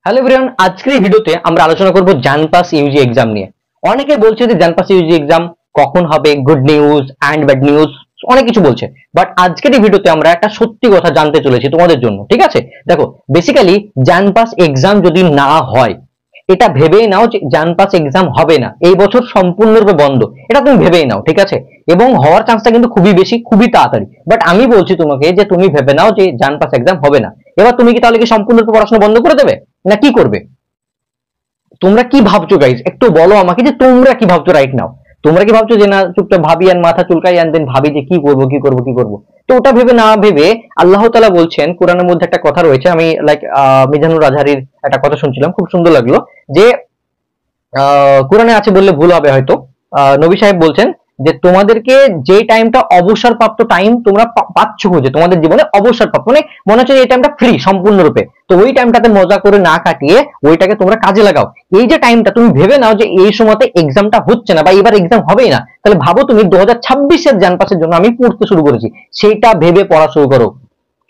Hello everyone, আজকের এই ভিডিওতে আমরা আলোচনা করব জানপাস ইউজি এক্সাম নিয়ে। অনেকে বলছে যে জানপাস ইউজি এক্সাম কখন হবে, good news and bad news, অনেক কিছু বলছে। বাট আজকের এই ভিডিওতে আমরা একটা সত্যি কথা জানতে চলেছি তোমাদের জন্য, ঠিক আছে? দেখো, বেসিক্যালি জানপাস এক্সাম যদি না হয়, এটা ভেবেই নাও যে জানপাস এক্সাম হবে না, এই বছর সম্পূর্ণরূপে বন্ধ, এটা তুমি ভেবেই নাও, ঠিক আছে? এবং হওয়ার চান্সটা কিন্তু খুবই বেশি, খুবই তাড়াতাড়ি। বাট আমি বলছি তোমাকে যে তুমি ভেবে নাও যে জানপাস এক্সাম হবে না। এবার তুমি কি তাহলে কি সম্পূর্ণরূপে পড়াশোনা বন্ধ করে দেবে, না কি করবে? তোমরা কি ভাবছো গাইজ, একটু বলো আমাকে যে তোমরা কি ভাবছো রাইট নাও। তোমরা কি ভাবছো যে না চুপচাপ ভাবি আর মাথা চুলকাই আর দেন ভাবি যে কি করব কি করব কি করব? তো ওটা ভেবে না ভেবে আল্লাহ তাআলা বলছেন, কোরআনের মধ্যে একটা কথা রয়েছে, আমি লাইক মিজানুর আজহারির একটা কথা শুনছিলাম, খুব সুন্দর লাগলো। যে কোরআনে আছে বললে ভুল হবে হয়তো, নবী সাহেব বলছেন যে তোমাদেরকে যে টাইমটা অবসরপ্রাপ্ত টাইম তোমরা পাচ্ছ খুঁজে তোমাদের জীবনে, অবসরপ্রাপ্ত মানে মনে হচ্ছে যে এই টাইমটা ফ্রি সম্পূর্ণরূপে, তো ওই টাইমটাতে মজা করে না কাটিয়ে ওইটাকে তোমরা কাজে লাগাও। এই যে টাইমটা তুমি ভেবে নাও যে এই সময়তে এক্সামটা হচ্ছে না বা এবার এক্সাম হবেই না, তাহলে ভাবো তুমি 2026-এর জানপাসের জন্য আমি পড়তে শুরু করেছি, সেইটা ভেবে পড়া শুরু করো।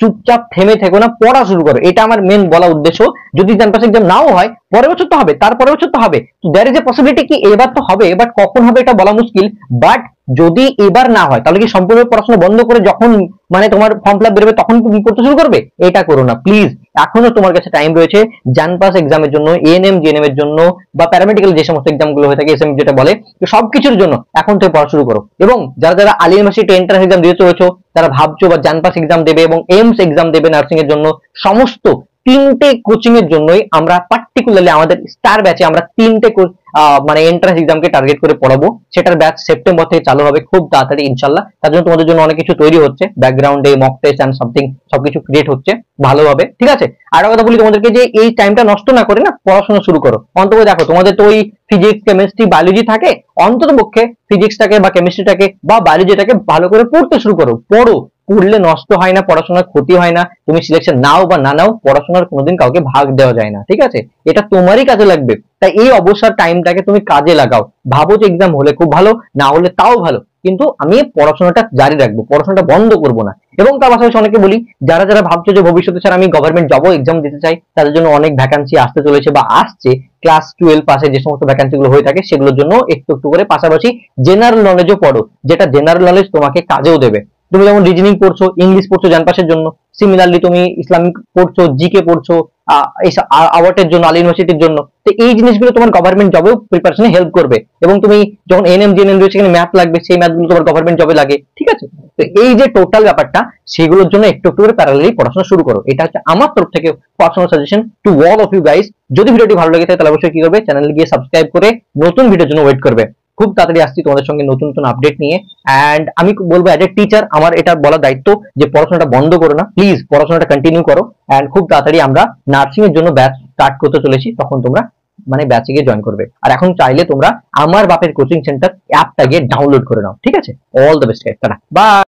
চুপচাপ থেমে থেকো না, পড়া শুরু করো, এটা আমার মেন বলা উদ্দেশ্য। যদি ক্যাম্পাস এক্সাম নাও হয়, পরের বছর তো হবে, তারপরের বছর তো হবে, দেয়ার ইজ এ পসিবিলিটি কি এবার তো হবে, বাট কখন হবে এটা বলা মুশকিল। বাট যদি এবার না হয়, তাহলে কি সম্পূর্ণ পড়াশোনা বন্ধ করে যখন মানে তোমার ফর্ম ফিল আপ বেরোবে তখন তুমি পড়তে শুরু করবে? এটা করো না প্লিজ। এখনো তোমার কাছে টাইম রয়েছে জানপাস এক্সামের জন্য, এএনএম জিএনএম এর জন্য, বা প্যারামেডিক্যাল যে সমস্ত এক্সাম গুলো হয়ে থাকে, এসএম যেটা বলে, তো সবকিছুর জন্য এখন থেকে পড়া শুরু করো। এবং যারা যারা আলী ইউনিভার্সিটি এন্ট্রান্স এক্সাম দিতে চলেছো, তারা ভাবছো বা জানপাস এক্সাম দেবে এবং এইমস এক্সাম দেবে নার্সিং এর জন্য, সমস্ত তিনটে কোচিং এর জন্যই আমরা পার্টিকুলারলি আমাদের স্টার ব্যাচে আমরা তিনটে মানে এন্ট্রান্স এক্সামকে টার্গেট করে পড়াবো। সেটার ব্যাচ সেপ্টেম্বর থেকে চালু হবে খুব তাড়াতাড়ি ইনশাল্লাহ। তার জন্য তোমাদের জন্য অনেক কিছু তৈরি হচ্ছে, ব্যাকগ্রাউন্ডে মক টেস্ট এন্ড সামথিং সবকিছু ক্রিয়েট হচ্ছে ভালোভাবে, ঠিক আছে? আর কথা বলি তোমাদেরকে যে এই টাইমটা নষ্ট না করে না পড়াশোনা শুরু করো। অন্তত দেখো তোমাদের তো ওই ফিজিক্স কেমিস্ট্রি বায়োলজি থাকে, অন্তত পক্ষে ফিজিক্সটাকে বা কেমিস্ট্রিটাকে বা বায়োলজিটাকে ভালো করে পড়তে শুরু করো। পড়ো, পড়লে নষ্ট হয় না, পড়াশোনার ক্ষতি হয় না। তুমি সিলেকশন নাও বা না নাও, পড়াশোনার কোনোদিন কাউকে ভাগ দেওয়া যায় না, ঠিক আছে? এটা তোমারই কাজে লাগবে। তাই এই অবসর টাইমটাকে তুমি কাজে লাগাও। ভাবো যে এক্সাম হলে খুব ভালো, না হলে তাও ভালো, কিন্তু আমি পড়াশোনাটা জারি রাখবো, পড়াশোনাটা বন্ধ করবো না। এবং তার পাশাপাশি অনেকে বলি, যারা যারা ভাবছো যে ভবিষ্যতে স্যার আমি গভর্নমেন্ট জবও এক্সাম দিতে চাই, তাদের জন্য অনেক ভ্যাকান্সি আসতে চলেছে বা আসছে। ক্লাস 12 পাশে যে সমস্ত ভ্যাকান্সি গুলো হয়ে থাকে সেগুলোর জন্য একটু একটু করে পাশাপাশি জেনারেল নলেজও পড়ো, যেটা জেনারেল নলেজ তোমাকে কাজেও দেবে। তুমি যেমন রিজনিং পড়ছো, ইংলিশ পড়ছো জানপাসের জন্য, সিমিলারলি তুমি ইসলামিক পড়ছো, জিকে পড়ছো আওয়ার্টের জন্য, আলী ইউনিভার্সিটির জন্য। তো এই জিনিসগুলো তোমার গভর্নমেন্ট জবেও প্রিপারেশনে হেল্প করবে। এবং তুমি যখন এনএম জিএনএম রয়েছে, সেখানে ম্যাথ লাগবে, সেই ম্যাথগুলো তোমার গভর্নমেন্ট জবে লাগে, ঠিক আছে? তো এই যে টোটাল ব্যাপারটা, সেগুলোর জন্য একটু একটু করে প্যারালালি পড়াশোনা শুরু করো। এটা হচ্ছে আমার তরফ থেকে personal suggestion to all of you guys. যদি ভিডিওটি ভালো লেগে থাকে তাহলে অবশ্যই কি করবে, চ্যানেলে গিয়ে সাবস্ক্রাইব করে নতুন ভিডিওর জন্য ওয়েট করবে। খুব তাড়াতাড়ি আসছি তোমাদের সঙ্গে নতুন নতুন আপডেট নিয়ে। অ্যান্ড আমি বলবো অ্যাজ এ টিচার আমার এটা বলা দায়িত্ব যে পড়াশোনাটা বন্ধ করো না প্লিজ, পড়াশোনাটা কন্টিনিউ করো। অ্যান্ড খুব তাড়াতাড়ি আমরা নার্সিং এর জন্য ব্যাচ স্টার্ট করতে চলেছি, তখন তোমরা মানে ব্যাচে গিয়ে জয়েন করবে। আর এখন চাইলে তোমরা আমার বাপের কোচিং সেন্টার অ্যাপটা গিয়ে ডাউনলোড করে নাও, ঠিক আছে? All the best, tata, by.